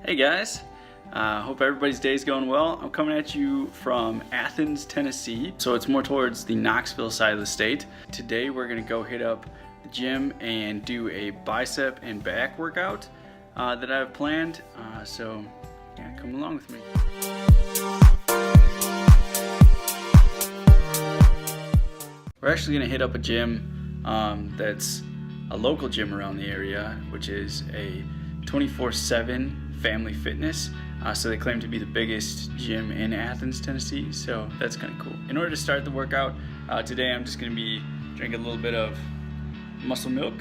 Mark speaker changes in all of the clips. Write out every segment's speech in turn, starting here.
Speaker 1: Hey guys, hope everybody's day is going well. I'm coming at you from Athens, Tennessee, so it's more towards the Knoxville side of the state. Today we're going to go hit up the gym and do a bicep and back workout that I've planned, so yeah, come along with me. We're actually going to hit up a gym that's a local gym around the area, which is a 24/7 family fitness. So they claim to be the biggest gym in Athens, Tennessee, so that's kind of cool. In order to start the workout, today I'm just going to be drinking a little bit of muscle milk.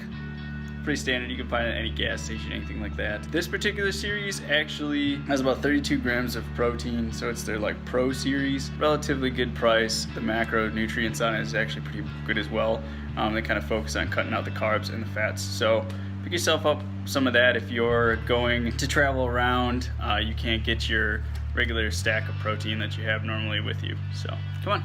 Speaker 1: Pretty standard, you can find it at any gas station, anything like that. This particular series actually has about 32 grams of protein, so it's their like pro series. Relatively good price. The macronutrients on it is actually pretty good as well. They kind of focus on cutting out the carbs and the fats, so pick yourself up some of that if you're going to travel around. You can't get your regular stack of protein that you have normally with you, so come on.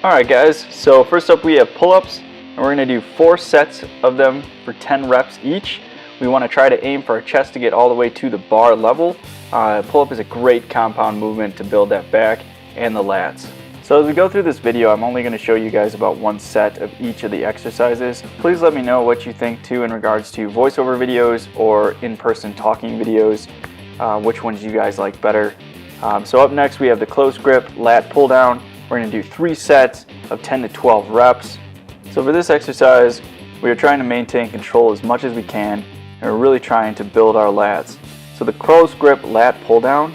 Speaker 2: Alright guys, so first up we have pull-ups, and we're going to do 4 sets of them for 10 reps each. We want to try to aim for our chest to get all the way to the bar level. Pull-up is a great compound movement to build that back and the lats. So as we go through this video, I'm only going to show you guys about 1 set of each of the exercises. Please let me know what you think too in regards to voiceover videos or in-person talking videos, which ones you guys like better. So up next we have the close grip lat pull down. We're going to do 3 sets of 10 to 12 reps. So for this exercise, we are trying to maintain control as much as we can, and we're really trying to build our lats. So the close grip lat pull down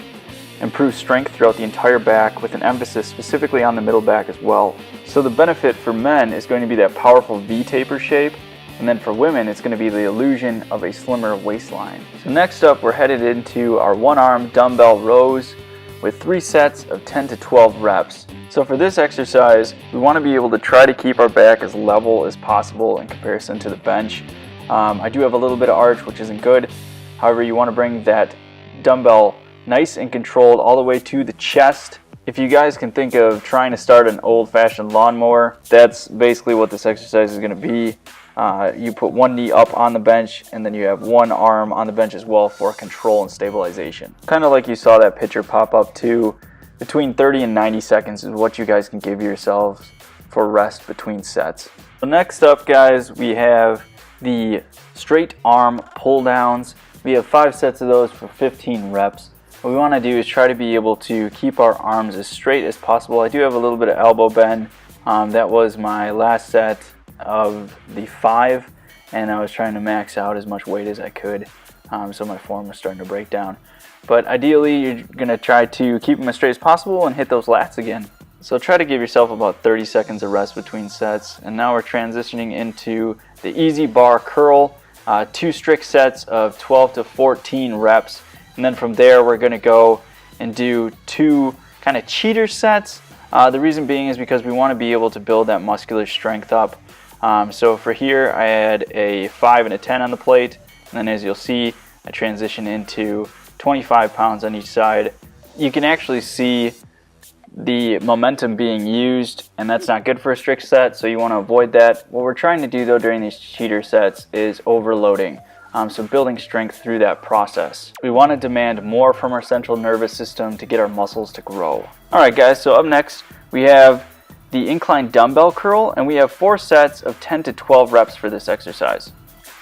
Speaker 2: improves strength throughout the entire back with an emphasis specifically on the middle back as well. So the benefit for men is going to be that powerful V-taper shape, and then for women it's going to be the illusion of a slimmer waistline. So next up we're headed into our one-arm dumbbell rows with 3 sets of 10 to 12 reps. So for this exercise, we want to be able to try to keep our back as level as possible in comparison to the bench. I do have a little bit of arch, which isn't good. However, you want to bring that dumbbell nice and controlled all the way to the chest. If you guys can think of trying to start an old-fashioned lawnmower, that's basically what this exercise is going to be. You put one knee up on the bench, and then you have one arm on the bench as well for control and stabilization. Kind of like you saw that picture pop up too. Between 30 and 90 seconds is what you guys can give yourselves for rest between sets. So next up guys, we have the straight arm pull downs. We have 5 sets of those for 15 reps. What we want to do is try to be able to keep our arms as straight as possible. I do have a little bit of elbow bend. That was my last set of the 5, and I was trying to max out as much weight as I could, so my form was starting to break down. But ideally you're going to try to keep them as straight as possible and hit those lats again. So try to give yourself about 30 seconds of rest between sets. And now we're transitioning into the easy bar curl, 2 strict sets of 12 to 14 reps. And then from there we're going to go and do 2 kind of cheater sets. The reason being is because we want to be able to build that muscular strength up. So for here I had a 5 and a 10 on the plate, and then as you'll see I transition into 25 pounds on each side. You can actually see the momentum being used, and that's not good for a strict set, so you want to avoid that. What we're trying to do though during these cheater sets is overloading. So building strength through that process. We want to demand more from our central nervous system to get our muscles to grow. Alright guys, so up next we have the incline dumbbell curl, and we have 4 sets of 10 to 12 reps for this exercise.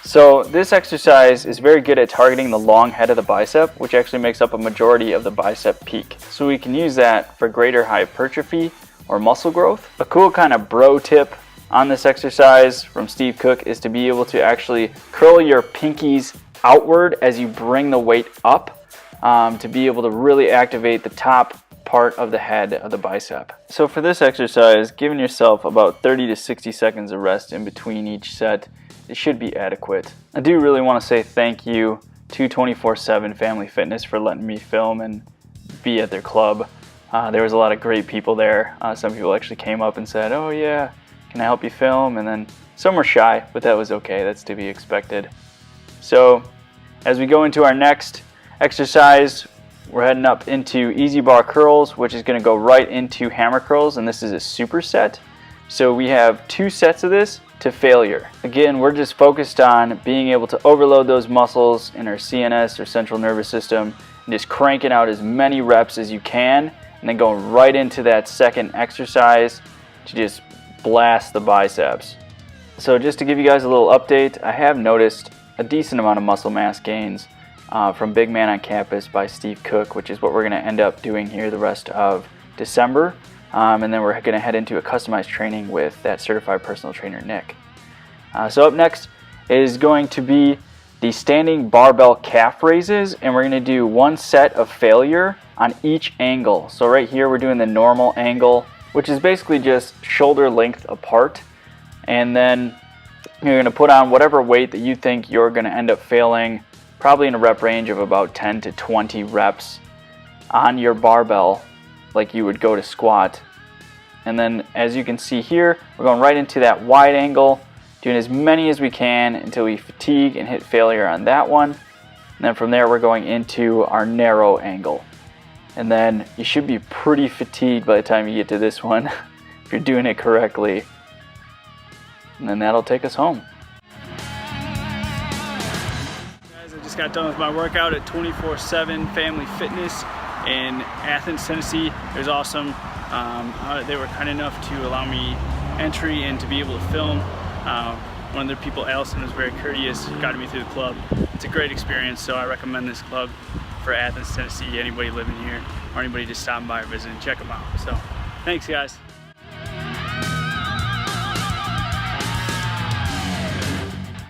Speaker 2: So this exercise is very good at targeting the long head of the bicep, which actually makes up a majority of the bicep peak. So we can use that for greater hypertrophy or muscle growth. A cool kind of bro tip on this exercise from Steve Cook is to be able to actually curl your pinkies outward as you bring the weight up, to be able to really activate the top part of the head of the bicep. So for this exercise, giving yourself about 30 to 60 seconds of rest in between each set, it should be adequate. I do really want to say thank you to 24/7 Family Fitness for letting me film and be at their club. There was a lot of great people there. Some people actually came up and said, "Oh yeah, can I help you film?" And then some were shy, but that was okay. That's to be expected. So as we go into our next exercise, we're heading up into easy bar curls, which is going to go right into hammer curls, and this is a superset. So we have 2 sets of this to failure. Again, we're just focused on being able to overload those muscles in our CNS or central nervous system and just cranking out as many reps as you can, and then going right into that second exercise to just blast the biceps. So just to give you guys a little update, I have noticed a decent amount of muscle mass gains from Big Man on Campus by Steve Cook, which is what we're going to end up doing here the rest of December. And then we're going to head into a customized training with that certified personal trainer, Nick. So up next is going to be the standing barbell calf raises, and we're going to do one set of failure on each angle. So right here we're doing the normal angle, which is basically just shoulder length apart. And then you're going to put on whatever weight that you think you're going to end up failing, probably in a rep range of about 10 to 20 reps on your barbell, like you would go to squat. And then as you can see here, we're going right into that wide angle, doing as many as we can until we fatigue and hit failure on that one. And then from there we're going into our narrow angle. And then you should be pretty fatigued by the time you get to this one if you're doing it correctly. And then that'll take us home.
Speaker 1: Guys, I just got done with my workout at 24/7 Family Fitness in Athens, Tennessee. It was awesome. They were kind enough to allow me entry and to be able to film. One of the people, Allison, was very courteous, guided me through the club. It's a great experience, so I recommend this club for Athens, Tennessee. Anybody living here or anybody just stopping by or visiting, check them out. So, thanks guys.